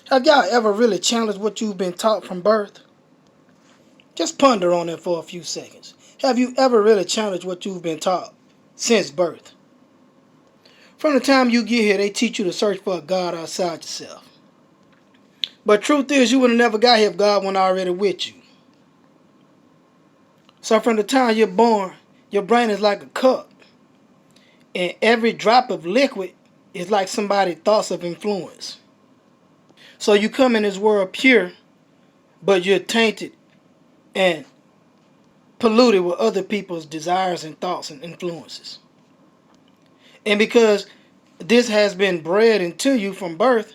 Have y'all ever really challenged what you've been taught from birth? Just ponder on it for a few seconds. Have you ever really challenged what you've been taught since birth? From the time you get here, they teach you to search for a God outside yourself. But truth is, you would have never got here if God wasn't already with you. So from the time you're born, your brain is like a cup. And every drop of liquid is like somebody's thoughts of influence. So you come in this world pure, but you're tainted and polluted with other people's desires and thoughts and influences. And because this has been bred into you from birth,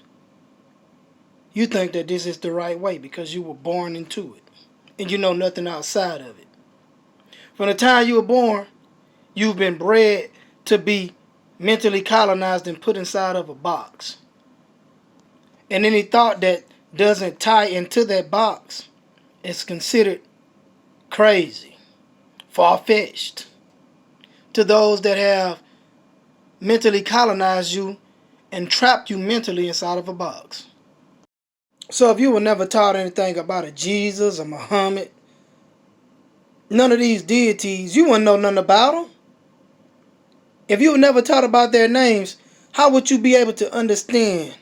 you think that this is the right way because you were born into it. And you know nothing outside of it. From the time you were born, you've been bred to be mentally colonized and put inside of a box. And any thought that doesn't tie into that box is considered crazy, far-fetched to those that have mentally colonized you and trapped you mentally inside of a box. So if you were never taught anything about a Jesus, a Muhammad, none of these deities, you wouldn't know nothing about them. If you were never taught about their names, how would you be able to understand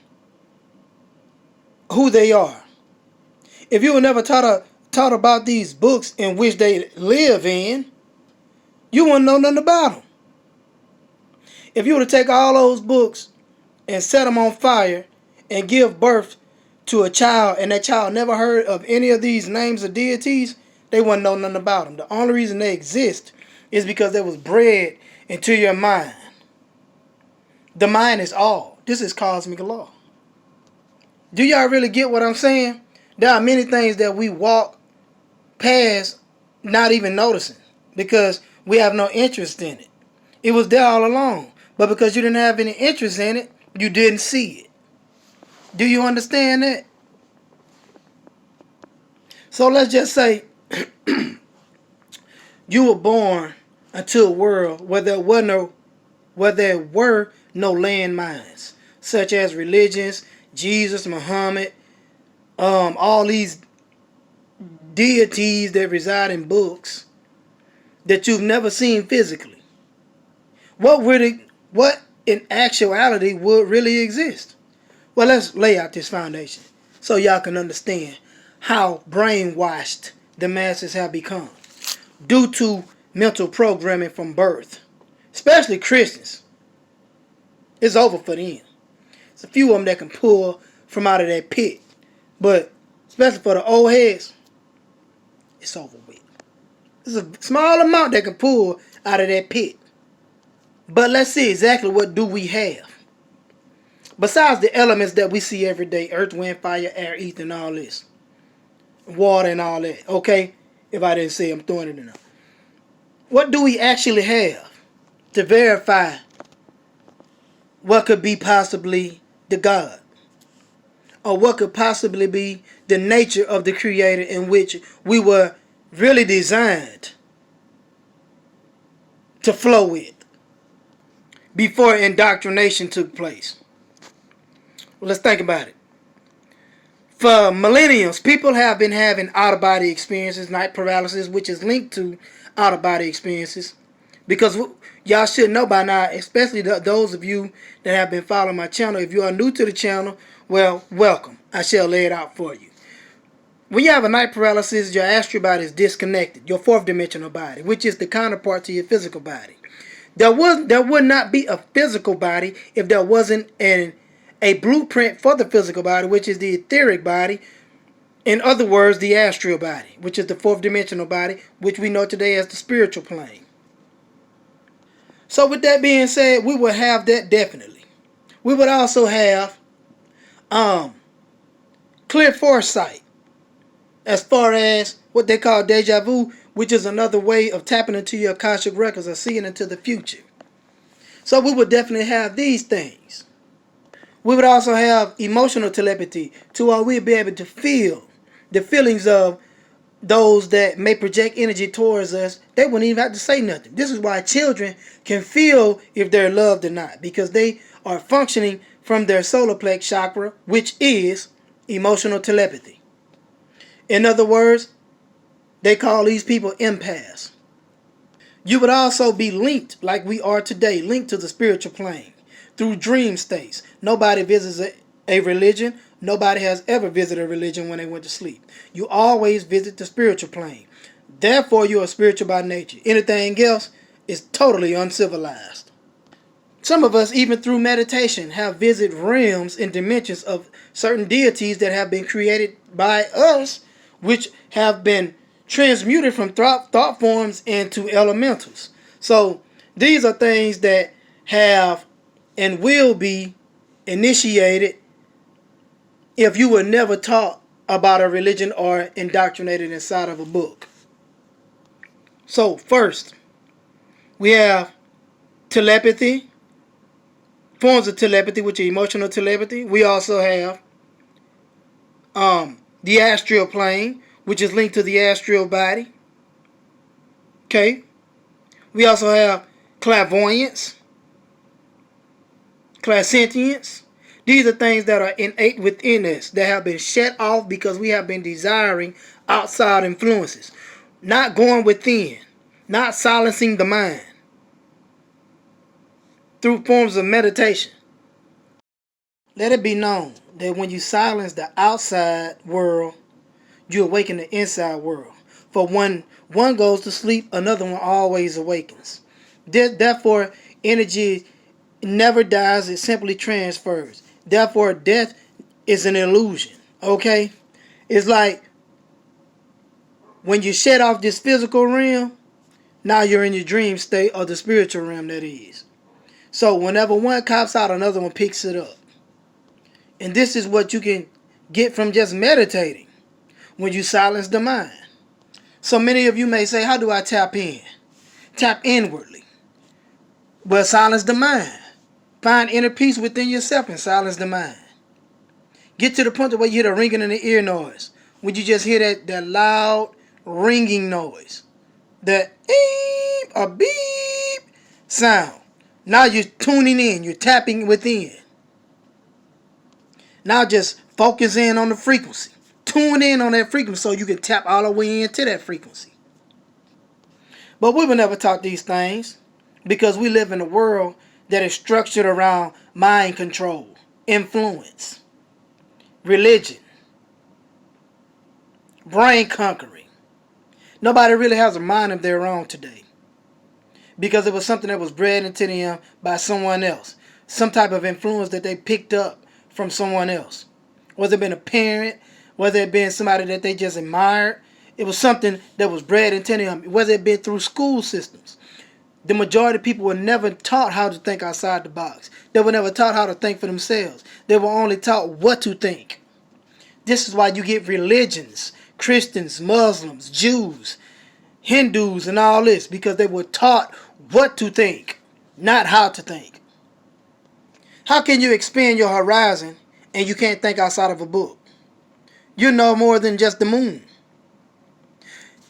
who they are? If you were never taught about these books in which they live in, you wouldn't know nothing about them. If you were to take all those books and set them on fire and give birth to a child and that child never heard of any of these names of deities, they wouldn't know nothing about them. The only reason they exist is because they was bred into your mind. The mind is all. This is cosmic law. Do y'all really get what I'm saying? There are many things that we walk past not even noticing because we have no interest in it. It was there all along. But because you didn't have any interest in it, you didn't see it. Do you understand that? So let's just say you were born into a world where there were no landmines, such as religions, Jesus, Muhammad, all these deities that reside in books that you've never seen physically. What in actuality would really exist? Well, let's lay out this foundation so y'all can understand how brainwashed the masses have become due to mental programming from birth, especially Christians. It's over for them. It's a few of them that can pull from out of that pit, but especially for the old heads, it's over with. There's a small amount that can pull out of that pit. But let's see exactly what do we have. Besides the elements that we see every day, earth, wind, fire, air, ether, and all this. Water and all that. Okay? If I didn't say, I'm throwing it in there. What do we actually have to verify what could be possibly the God? Or what could possibly be the nature of the Creator in which we were really designed to flow with before indoctrination took place? Well, let's think about it. For millenniums, people have been having out-of-body experiences, night paralysis, which is linked to out-of-body experiences. Because y'all should know by now, especially those of you that have been following my channel. If you are new to the channel, well, welcome. I shall lay it out for you. When you have a night paralysis, your astral body is disconnected, your fourth dimensional body, which is the counterpart to your physical body. There would not be a physical body if there wasn't a blueprint for the physical body, which is the etheric body. In other words, the astral body, which is the fourth dimensional body, which we know today as the spiritual plane. So with that being said, we would have that definitely. We would also have clear foresight as far as what they call deja vu, which is another way of tapping into your Akashic records or seeing into the future. So we would definitely have these things. We would also have emotional telepathy to where we'd be able to feel the feelings of those that may project energy towards us. They wouldn't even have to say nothing. This is why children can feel if they're loved or not, because they are functioning from their solar plex chakra, which is emotional telepathy. In other words, they call these people empaths. You would also be linked, like we are today, linked to the spiritual plane through dream states. Nobody visits a religion. Nobody has ever visited a religion when they went to sleep. You always visit the spiritual plane. Therefore, you are spiritual by nature. Anything else is totally uncivilized. Some of us, even through meditation, have visited realms and dimensions of certain deities that have been created by us, which have been transmuted from thought forms into elementals. So these are things that have and will be initiated if you were never taught about a religion or indoctrinated inside of a book. So first, we have telepathy, forms of telepathy, which are emotional telepathy. We also have the astral plane, which is linked to the astral body. Okay. We also have clairvoyance, clairsentience. These are things that are innate within us that have been shut off because we have been desiring outside influences, not going within, not silencing the mind through forms of meditation. Let it be known that when you silence the outside world, you awaken the inside world. For when one goes to sleep, another one always awakens. Therefore, energy never dies, it simply transfers. Therefore, death is an illusion. Okay? It's like when you shed off this physical realm, now you're in your dream state, or the spiritual realm, that is. So whenever one cops out, another one picks it up. And this is what you can get from just meditating when you silence the mind. So many of you may say, how do I tap in? Tap inwardly. Well, silence the mind. Find inner peace within yourself and silence the mind. Get to the point where you hear the ringing in the ear noise. When you just hear that loud ringing noise. That beep or beep sound. Now you're tuning in. You're tapping within. Now just focus in on the frequency. Tune in on that frequency so you can tap all the way into that frequency. But we were never taught these things because we live in a world that is structured around mind control, influence, religion, brain conquering. Nobody really has a mind of their own today because it was something that was bred into them by someone else. Some type of influence that they picked up from someone else. Whether it been a parent, whether it been somebody that they just admired. It was something that was bred into them, whether it been through school systems. The majority of people were never taught how to think outside the box. They were never taught how to think for themselves. They were only taught what to think. This is why you get religions, Christians, Muslims, Jews, Hindus, and all this, because they were taught what to think, not how to think. How can you expand your horizon and you can't think outside of a book? You're no more than just the moon.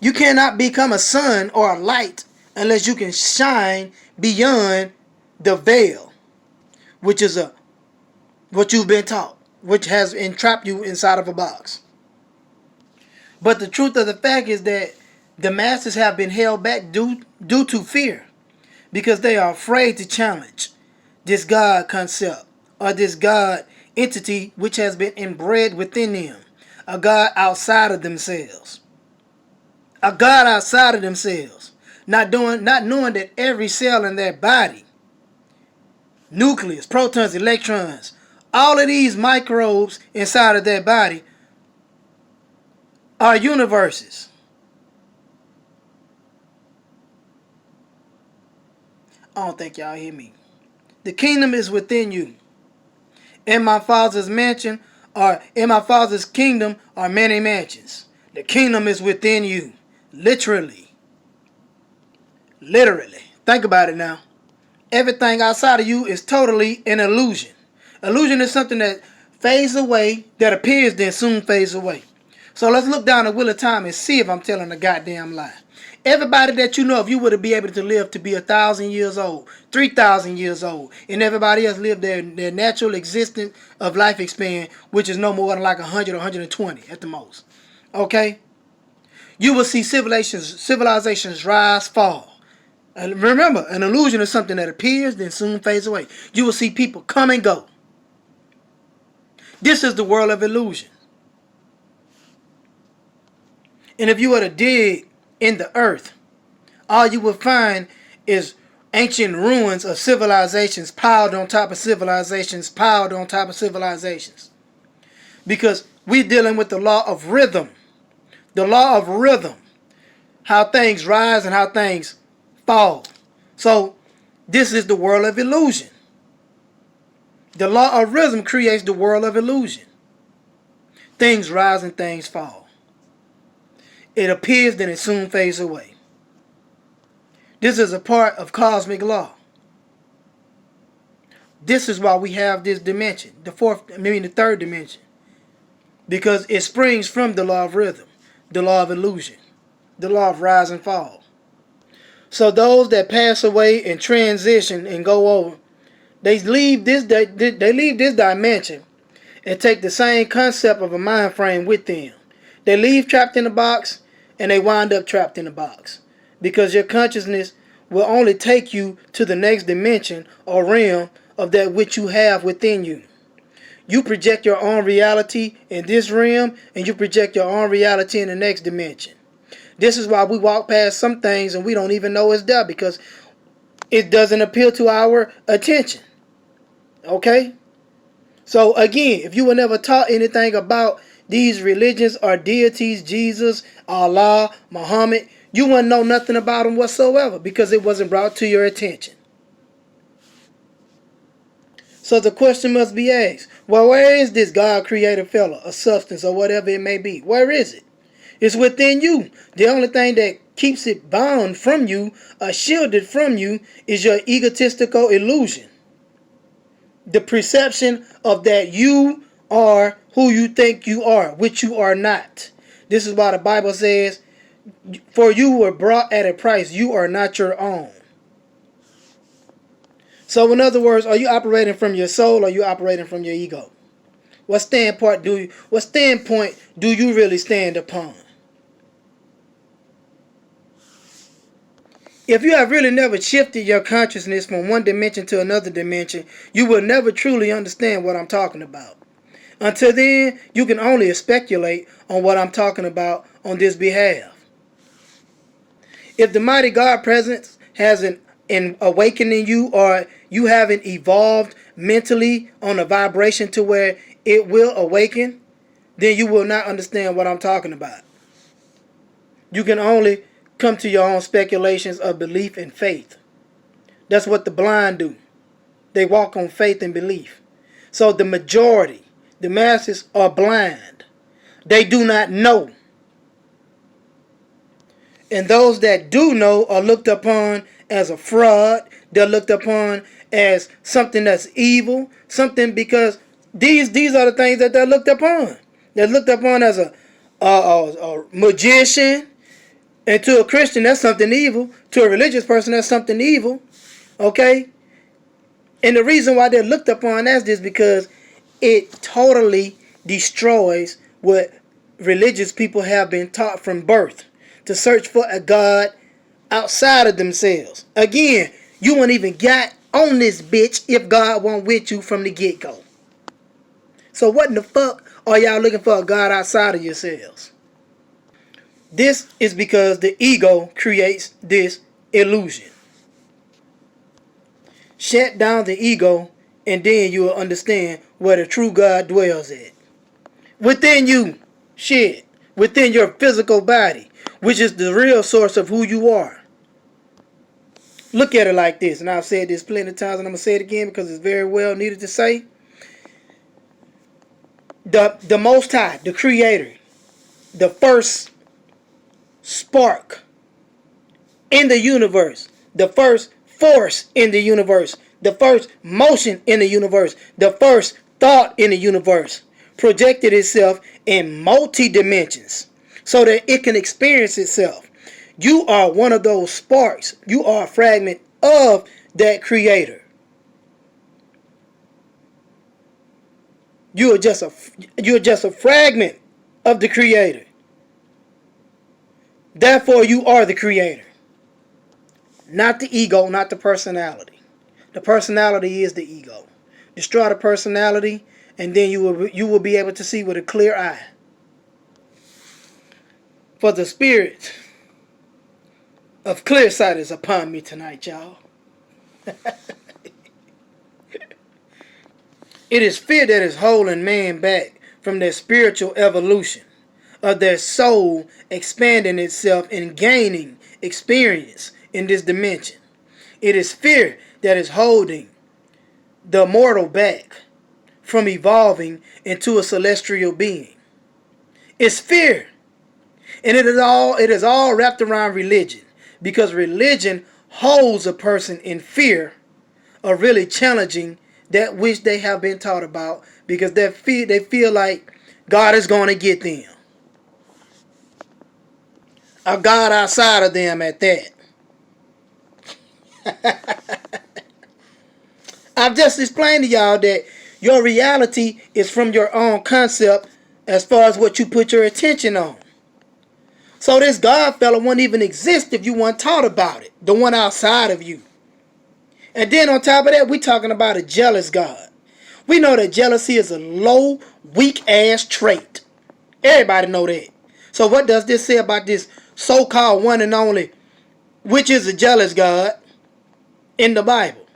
You cannot become a sun or a light unless you can shine beyond the veil, which is what you've been taught, which has entrapped you inside of a box. But the truth of the fact is that the masses have been held back due to fear, because they are afraid to challenge this God concept or this God entity which has been inbred within them, a God outside of themselves. A God outside of themselves. Not knowing that every cell in their body, nucleus, protons, electrons, all of these microbes inside of their body are universes. I don't think y'all hear me. The kingdom is within you. In my Father's mansion, or in my Father's kingdom, are many mansions. The kingdom is within you. Literally. Literally. Think about it now. Everything outside of you is totally an illusion. Illusion is something that fades away, that appears then soon fades away. So let's look down the wheel of time and see if I'm telling a goddamn lie. Everybody that you know, if you would have been able to live to be 1,000 years old, 3,000 years old, and everybody else lived their natural existence of life span, which is no more than like 100 or 120 at the most. Okay? You will see civilizations rise, fall. And remember, an illusion is something that appears, then soon fades away. You will see people come and go. This is the world of illusion. And if you were to dig in the earth, all you will find is ancient ruins of civilizations piled on top of civilizations, piled on top of civilizations. Because we're dealing with the law of rhythm. The law of rhythm. How things rise and how things fall. So, this is the world of illusion. The law of rhythm creates the world of illusion. Things rise and things fall. It appears, then it soon fades away. This is a part of cosmic law. This is why we have this dimension, the third dimension. Because it springs from the law of rhythm, the law of illusion, the law of rise and fall. So those that pass away and transition and go over, they leave this dimension and take the same concept of a mind frame with them. They leave trapped in a box and they wind up trapped in a box. Because your consciousness will only take you to the next dimension or realm of that which you have within you. You project your own reality in this realm, and you project your own reality in the next dimension. This is why we walk past some things and we don't even know it's there, because it doesn't appeal to our attention. Okay? So again, if you were never taught anything about these religions or deities, Jesus, Allah, Muhammad, you wouldn't know nothing about them whatsoever, because it wasn't brought to your attention. So the question must be asked, well, where is this God created fella, a substance or whatever it may be? Where is it? It's within you. The only thing that keeps it bound from you or shielded from you is your egotistical illusion. The perception of that you are who you think you are, which you are not. This is why the Bible says, for you were bought at a price, you are not your own. So in other words, are you operating from your soul or are you operating from your ego? What standpoint do you really stand upon? If you have really never shifted your consciousness from one dimension to another dimension, you will never truly understand what I'm talking about. Until then, you can only speculate on what I'm talking about on this behalf. If the mighty God presence has an awakening you, or you haven't evolved mentally on a vibration to where it will awaken, then you will not understand what I'm talking about. You can only come to your own speculations of belief and faith. That's what the blind do. They walk on faith and belief. So the majority, the masses, are blind. They do not know. And those that do know are looked upon as a fraud. They're looked upon as something that's evil. Something, because these are the things that they're looked upon. They're looked upon as a magician. And to a Christian, that's something evil. To a religious person, that's something evil. Okay? And the reason why they're looked upon as this, because it totally destroys what religious people have been taught from birth. To search for a God outside of themselves. Again, you won't even get on this bitch if God won't with you from the get-go. So what in the fuck are y'all looking for a God outside of yourselves? This is because the ego creates this illusion. Shut down the ego, and then you will understand where the true God dwells at. Within you. Shit. Within your physical body, which is the real source of who you are. Look at it like this, and I've said this plenty of times, and I'm going to say it again because it's very well needed to say. The Most High, the Creator, the first spark in the universe, the first force in the universe, the first motion in the universe, the first thought in the universe, projected itself in multi-dimensions so that it can experience itself. You are one of those sparks. You are a fragment of that creator. You're just a fragment of the creator. Therefore, you are the creator. Not the ego, not the personality. The personality is the ego. Destroy the personality, and then you will be able to see with a clear eye. For the spirit of clear sight is upon me tonight, y'all. It is fear that is holding man back from their spiritual evolution, of their soul expanding itself and gaining experience in this dimension. It is fear that is holding the mortal back from evolving into a celestial being. It's fear. And it is all wrapped around religion, because religion holds a person in fear of really challenging that which they have been taught about, because they feel like God is going to get them. A God outside of them at that. I've just explained to y'all that your reality is from your own concept as far as what you put your attention on. So this God fella wouldn't even exist if you weren't taught about it. The one outside of you. And then on top of that, we're talking about a jealous God. We know that jealousy is a low, weak ass trait. Everybody know that. So what does this say about this so-called one and only, which is a jealous God, in the Bible?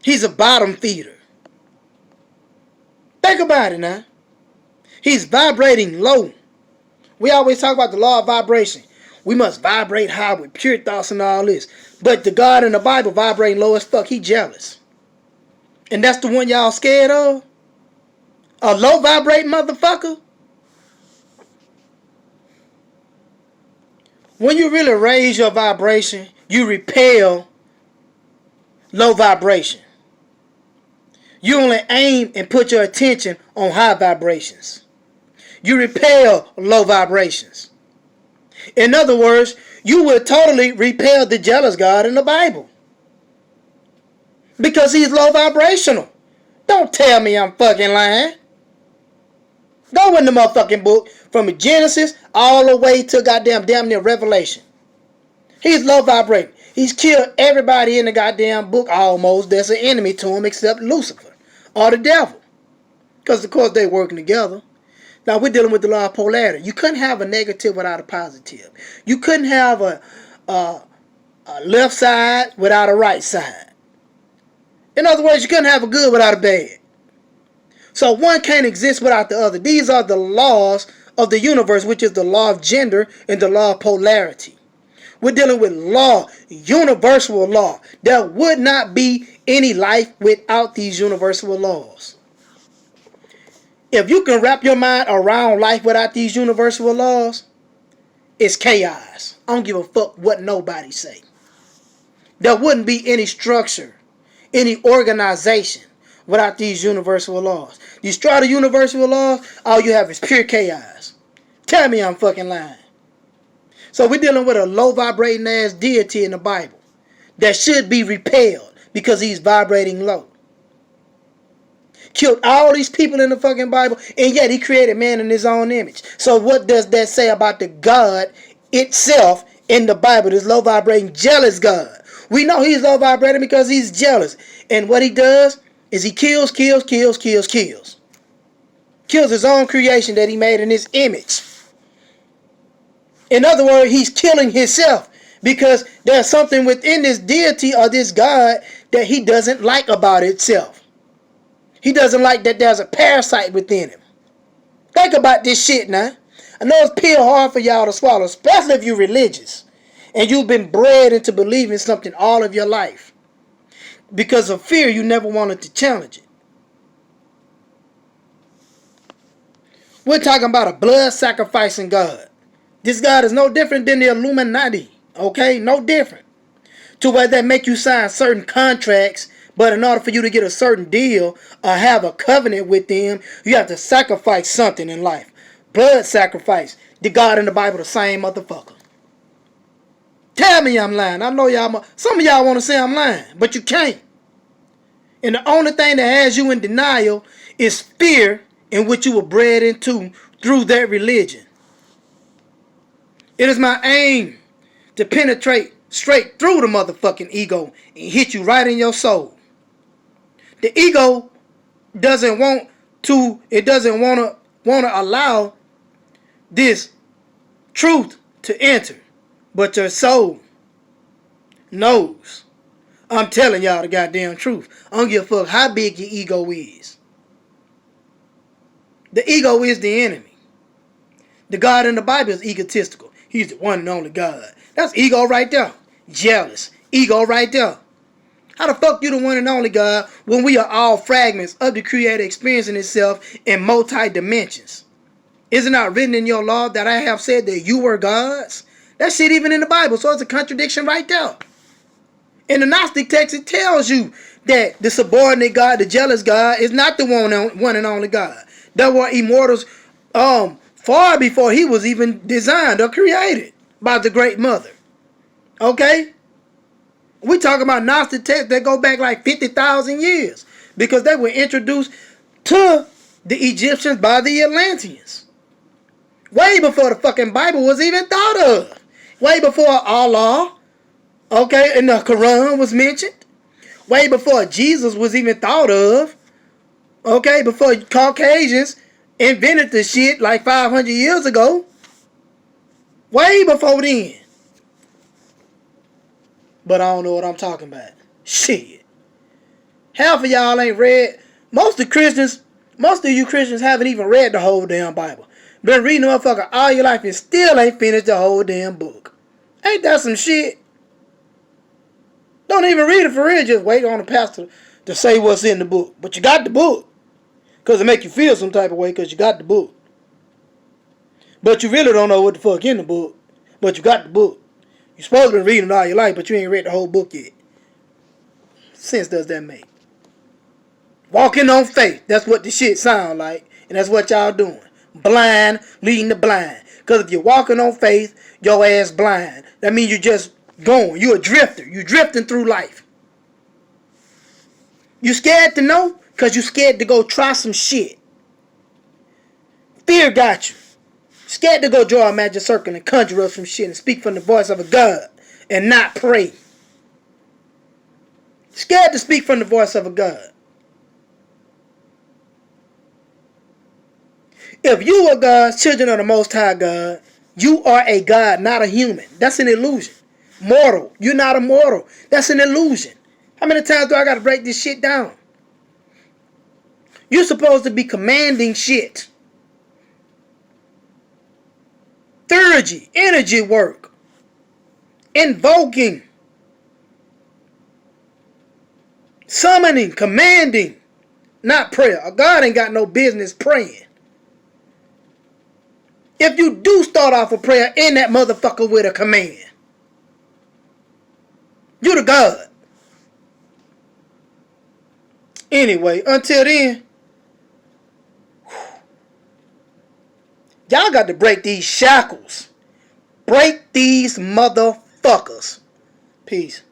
He's a bottom feeder. Think about it now. He's vibrating low. We always talk about the law of vibration. We must vibrate high with pure thoughts and all this. But the God in the Bible vibrating low as fuck, he jealous. And that's the one y'all scared of? A low vibrating motherfucker? When you really raise your vibration, you repel low vibration. You only aim and put your attention on high vibrations. You repel low vibrations. In other words, you will totally repel the jealous God in the Bible, because he's low vibrational. Don't tell me I'm fucking lying. Go in the motherfucking book from Genesis all the way to goddamn damn near Revelation. He's low vibrating. He's killed everybody in the goddamn book almost that's an enemy to him except Lucifer or the devil. Because of course they working together. Now we're dealing with the law of polarity. You couldn't have a negative without a positive. You couldn't have a left side without a right side. In other words, you couldn't have a good without a bad. So one can't exist without the other. These are the laws of the universe, which is the law of gender and the law of polarity. We're dealing with law, universal law. There would not be any life without these universal laws. If you can wrap your mind around life without these universal laws, it's chaos. I don't give a fuck what nobody say. There wouldn't be any structure, any organization without these universal laws. Destroy the universal laws, all you have is pure chaos. Tell me I'm fucking lying. So we're dealing with a low vibrating ass deity in the Bible that should be repelled because he's vibrating low. Killed all these people in the fucking Bible, and yet he created man in his own image. So what does that say about the God itself in the Bible, this low vibrating jealous God? We know he's low vibrating because he's jealous. And what he does is he kills. Kills his own creation that he made in his image. In other words, he's killing himself because there's something within this deity or this God that he doesn't like about itself. He doesn't like that there's a parasite within him. Think about this shit now. I know it's pill hard for y'all to swallow, especially if you're religious and you've been bred into believing something all of your life. Because of fear, you never wanted to challenge it. We're talking about a blood sacrificing God. This God is no different than the Illuminati. Okay? No different. To where they make you sign certain contracts, but in order for you to get a certain deal or have a covenant with them, you have to sacrifice something in life. Blood sacrifice. The God in the Bible, the same motherfucker. Tell me I'm lying. I know y'all, some of y'all want to say I'm lying, but you can't. And the only thing that has you in denial is fear in which you were bred into through that religion. It is my aim to penetrate straight through the motherfucking ego and hit you right in your soul. The ego doesn't want to, it doesn't want to allow this truth to enter, but your soul knows. I'm telling y'all the goddamn truth. I don't give a fuck how big your ego is. The ego is the enemy. The God in the Bible is egotistical. He's the one and only God. That's ego right there. Jealous. Ego right there. How the fuck you the one and only God when we are all fragments of the Creator experiencing itself in multi-dimensions? Isn't it written in your law that I have said that you were gods? That shit even in the Bible, so it's a contradiction right there. In the Gnostic text, it tells you that the subordinate God, the jealous God, is not the one and only God. There were immortals far before he was even designed or created by the Great Mother. Okay? We talking about Gnostic texts that go back like 50,000 years because they were introduced to the Egyptians by the Atlanteans. Way before the fucking Bible was even thought of. Way before Allah, okay, and the Quran was mentioned. Way before Jesus was even thought of. Okay, before Caucasians invented the shit like 500 years ago. Way before then. But I don't know what I'm talking about. Shit. Half of y'all ain't read. Most of you Christians haven't even read the whole damn Bible. Been reading the motherfucker all your life and still ain't finished the whole damn book. Ain't that some shit? Don't even read it for real. Just wait on the pastor to say what's in the book. But you got the book. Because it make you feel some type of way because you got the book. But you really don't know what the fuck in the book. But you got the book. You're supposed to be reading it all your life, but you ain't read the whole book yet. Sense does that make? Walking on faith. That's what the shit sound like. And that's what y'all doing. Blind leading the blind. Because if you're walking on faith, your ass blind. That means you're just going. You're a drifter. You're drifting through life. You scared to know? Because you scared to go try some shit. Fear got you. Scared to go draw a magic circle and conjure up some shit and speak from the voice of a God and not pray. Scared to speak from the voice of a God. If you are God's children of the Most High God, you are a God, not a human. That's an illusion. Mortal. You're not immortal. That's an illusion. How many times do I got to break this shit down? You're supposed to be commanding shit. Theurgy, energy work. Invoking. Summoning, commanding. Not prayer. A God ain't got no business praying. If you do start off a prayer, end that motherfucker with a command. You the God. Anyway, until then, y'all got to break these shackles. Break these motherfuckers. Peace.